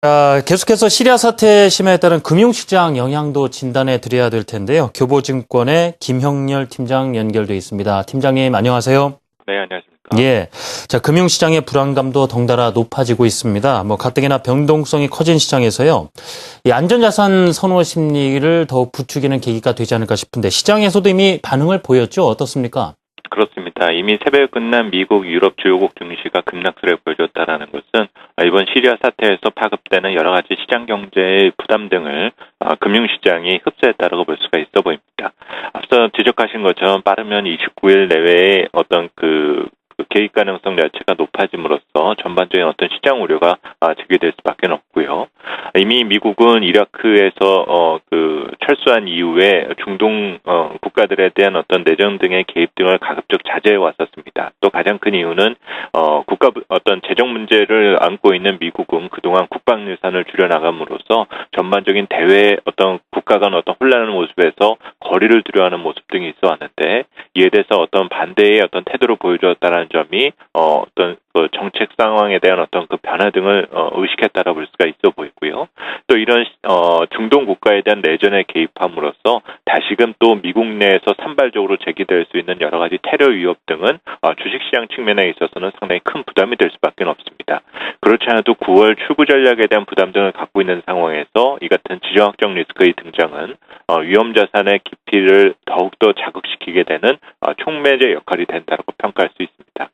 계속해서 시리아 사태 심화에 따른 금융시장 영향도 진단해 드려야 될 텐데요. 교보증권의 김형렬 팀장 연결돼 있습니다. 팀장님, 안녕하세요. 네, 안녕하십니까. 예. 자, 금융시장의 불안감도 덩달아 높아지고 있습니다. 가뜩이나 변동성이 커진 시장에서요. 이 안전자산 선호 심리를 더욱 부추기는 계기가 되지 않을까 싶은데 시장에서도 이미 반응을 보였죠. 어떻습니까? 그렇습니다. 이미 새벽에 끝난 미국, 유럽 주요국 증시가 급락세를 보여줬다라는 것은 이번 시리아 사태에서 파급되는 여러 가지 시장 경제의 부담 등을 금융시장이 흡수했다라고 볼 수가 있어 보입니다. 앞서 지적하신 것처럼 빠르면 29일 내외에 어떤 개입 가능성 자체가 높아짐으로써 전반적인 어떤 시장 우려가 제기될 수밖에 없고요. 이미 미국은 이라크에서 철수한 이후에 중동 국가들에 대한 어떤 내정 등의 개입 등을 가급적 자제해 왔었습니다. 또 가장 큰 이유는 국가 어떤 재정 문제를 안고 있는 미국은 그동안 국방 예산을 줄여나감으로써 전반적인 대외 어떤 국가 간 어떤 혼란한 모습에서 거리를 두려워하는 모습 등이 있어 왔는데 이에 대해서 어떤 반대의 어떤 태도를 보여주었다는 점이 어떤 정책 상황에 대한 어떤 변화 등을 의식했다라 볼 수가 있어 보이고요. 또 이런 중동 국가에 대한 내전에 개입함으로써 다시금 또 미국 내에서 산발적으로 제기될 수 있는 여러 가지 테러 위협 등은 주식시장 측면에 있어서는 상당히 큰 부담이 될 수밖에 없습니다. 그렇지 않아도 9월 출구 전략에 대한 부담 등을 갖고 있는 상황에서 이 같은 지정학적 리스크의 등장은 위험 자산의 깊이를 더욱더 자극시키게 되는 촉매제 역할이 된다고 평가할 수 있습니다.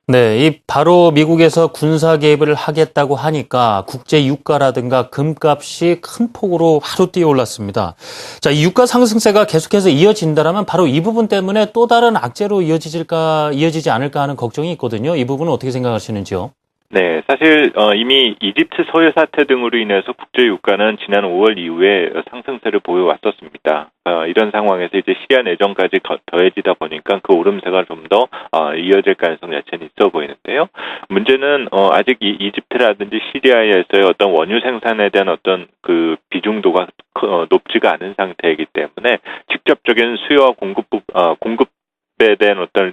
네, 바로 미국에서 군사 개입을 하겠다고 하니까 국제 유가라든가 금값이 큰 폭으로 하루 뛰어 올랐습니다. 자, 이 유가 상승세가 계속해서 이어진다면 바로 이 부분 때문에 또 다른 악재로 이어지지 않을까 하는 걱정이 있거든요. 이 부분은 어떻게 생각하시는지요? 네, 사실 이미 이집트 서해 사태 등으로 인해서 국제 유가는 지난 5월 이후에 상승세를 보여왔었습니다. 이런 상황에서 이제 시리아 내전까지 더해지다 보니까 그 오름세가 좀 더 이어질 가능성 자체는 있어 보이는데요. 문제는 아직 이집트라든지 시리아에서의 어떤 원유 생산에 대한 어떤 비중도가 높지가 않은 상태이기 때문에 직접적인 수요와 공급에 대한 어떤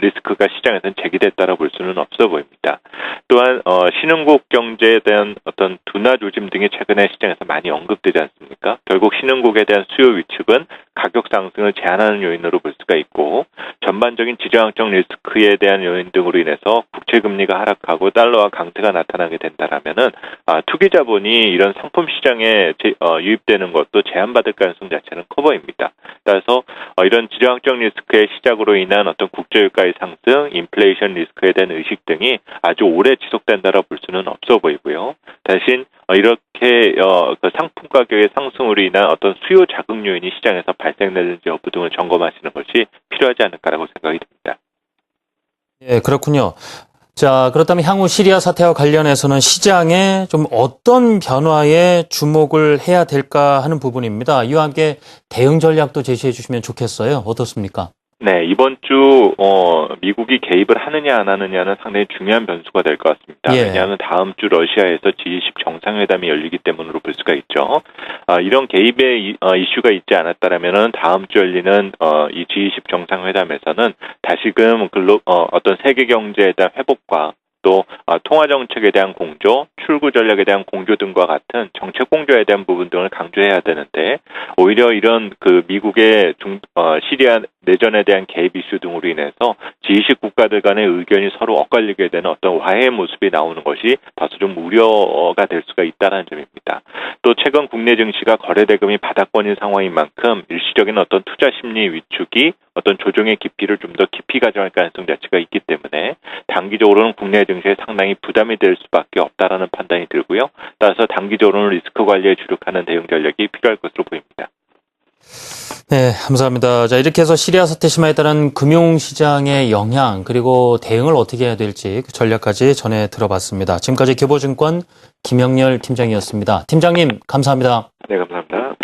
리스크가 시장에서는 제기됐다라 볼 수는 없어 보입니다. 또한 신흥국 경제에 대한 어떤 둔화 조짐 등이 최근에 시장에서 많이 언급되지 않습니까? 결국 신흥국에 대한 수요 위축은 가격 상승을 제한하는 요인으로 볼 수가 있고 전반적인 지정학적 리스크에 대한 요인 등으로 인해서 국채 금리가 하락하고 달러와 강세가 나타나게 된다라면은 투기 자본이 이런 상품 시장에 유입되는 것도 제한받을 가능성 자체는 커 보입니다. 따라서 이런 지정학적 리스크의 시작으로 인한 어떤 국제유가의 상승, 인플레이션 리스크에 대한 의식 등이 아주 오래 지속된다라 볼 수는 없어 보이고요. 대신 이렇게 상품 가격의 상승으로 인한 어떤 수요 자극 요인이 시장에서 발생되는지 여부 등을 점검하시는 것이 필요하지 않을까라고 생각이 듭니다. 예, 그렇군요. 자, 그렇다면 향후 시리아 사태와 관련해서는 시장에 좀 어떤 변화에 주목을 해야 될까 하는 부분입니다. 이와 함께 대응 전략도 제시해 주시면 좋겠어요. 어떻습니까? 네, 이번 주 미국이 개입을 하느냐 안 하느냐는 상당히 중요한 변수가 될 것 같습니다. 예. 왜냐하면 다음 주 러시아에서 G20 정상회담이 열리기 때문으로 볼 수가 있죠. 이런 개입의 이슈가 있지 않았다라면은 다음 주 열리는 이 G20 정상회담에서는 다시금 어떤 세계 경제에 대한 회복과 또 통화 정책에 대한 공조, 출구 전략에 대한 공조 등과 같은 정책 공조에 대한 부분 등을 강조해야 되는데 오히려 이런 미국의 시리아 내전에 대한 개입 이슈 등으로 인해서 G20 국가들 간의 의견이 서로 엇갈리게 되는 어떤 와해의 모습이 나오는 것이 다소 좀 우려가 될 수가 있다는 점입니다. 또 최근 국내 증시가 거래 대금이 바닥권인 상황인 만큼 일시적인 어떤 투자 심리 위축이 어떤 조정의 깊이를 좀 더 깊이 가져갈 가능성 자체가 있기 때문에 단기적으로는 국내 증시에 상당히 부담이 될 수밖에 없다라는 판단이 들고요. 따라서 단기적으로는 리스크 관리에 주력하는 대응 전략이 필요할 것으로 보입니다. 네, 감사합니다. 자, 이렇게 해서 시리아 사태 심화에 따른 금융시장의 영향 그리고 대응을 어떻게 해야 될지 그 전략까지 전해 들어봤습니다. 지금까지 교보증권 김형렬 팀장이었습니다. 팀장님, 감사합니다. 네, 감사합니다.